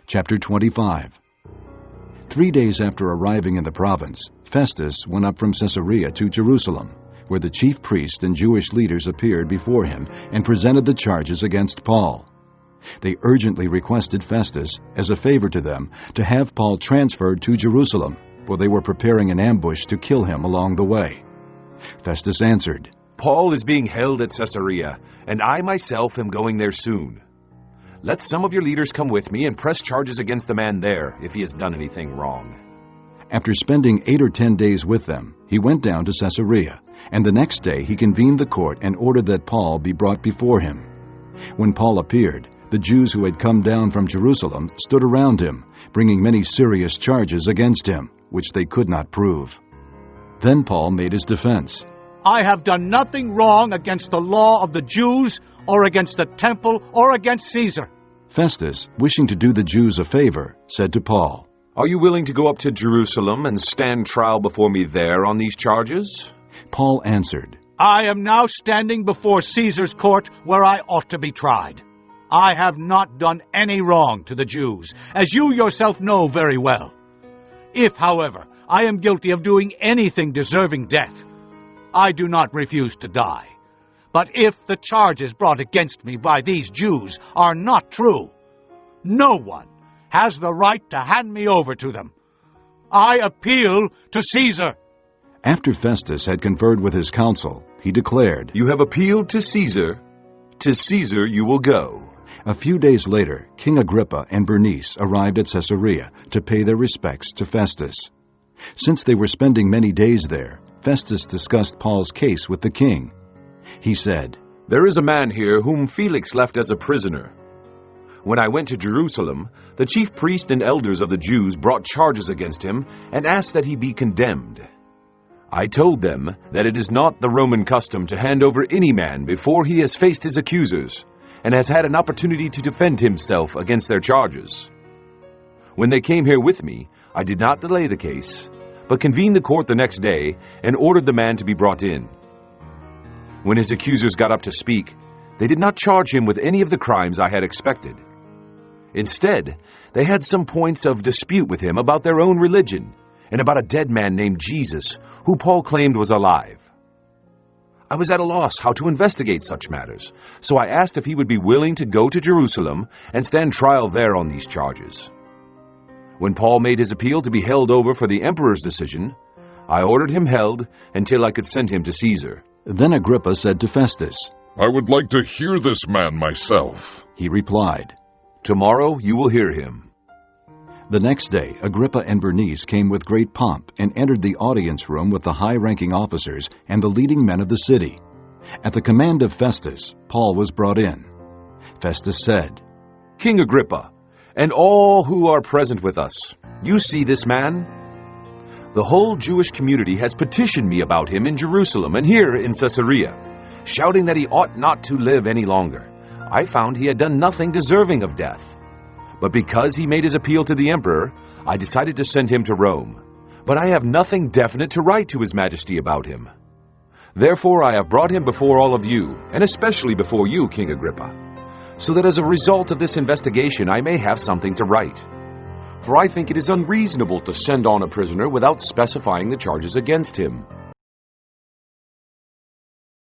Chapter 25. 3 days after arriving in the province, Festus went up from Caesarea to Jerusalem, where the chief priests and Jewish leaders appeared before him and presented the charges against Paul. They urgently requested Festus, as a favor to them, to have Paul transferred to Jerusalem, for they were preparing an ambush to kill him along the way. Festus answered, "Paul is being held at Caesarea, and I myself am going there soon. Let some of your leaders come with me and press charges against the man there, if he has done anything wrong." After spending 8 or 10 days with them, he went down to Caesarea, and the next day he convened the court and ordered that Paul be brought before him. When Paul appeared, the Jews who had come down from Jerusalem stood around him, bringing many serious charges against him, which they could not prove. Then Paul made his defense. "I have done nothing wrong against the law of the Jews, or against the temple, or against Caesar." Festus, wishing to do the Jews a favor, said to Paul, "Are you willing to go up to Jerusalem and stand trial before me there on these charges?" Paul answered, "I am now standing before Caesar's court, where I ought to be tried. I have not done any wrong to the Jews, as you yourself know very well. If, however, I am guilty of doing anything deserving death, I do not refuse to die. But if the charges brought against me by these Jews are not true, no one has the right to hand me over to them. I appeal to Caesar." After Festus had conferred with his council, he declared, "You have appealed to Caesar. To Caesar you will go." A few days later, King Agrippa and Bernice arrived at Caesarea to pay their respects to Festus. Since they were spending many days there, Festus discussed Paul's case with the king. He said, "There is a man here whom Felix left as a prisoner. When I went to Jerusalem, the chief priests and elders of the Jews brought charges against him and asked that he be condemned. I told them that it is not the Roman custom to hand over any man before he has faced his accusers and has had an opportunity to defend himself against their charges. When they came here with me, I did not delay the case, but convened the court the next day and ordered the man to be brought in. When his accusers got up to speak, they did not charge him with any of the crimes I had expected. Instead, they had some points of dispute with him about their own religion and about a dead man named Jesus, who Paul claimed was alive. I was at a loss how to investigate such matters, so I asked if he would be willing to go to Jerusalem and stand trial there on these charges. When Paul made his appeal to be held over for the emperor's decision, I ordered him held until I could send him to Caesar." Then Agrippa said to Festus, "I would like to hear this man myself." He replied, "Tomorrow you will hear him." The next day, Agrippa and Bernice came with great pomp and entered the audience room with the high-ranking officers and the leading men of the city. At the command of Festus, Paul was brought in. Festus said, "King Agrippa, and all who are present with us, you see this man? The whole Jewish community has petitioned me about him in Jerusalem and here in Caesarea, shouting that he ought not to live any longer. I found he had done nothing deserving of death. But because he made his appeal to the emperor, I decided to send him to Rome. But I have nothing definite to write to His Majesty about him. Therefore I have brought him before all of you, and especially before you, King Agrippa, so that as a result of this investigation I may have something to write. For I think it is unreasonable to send on a prisoner without specifying the charges against him.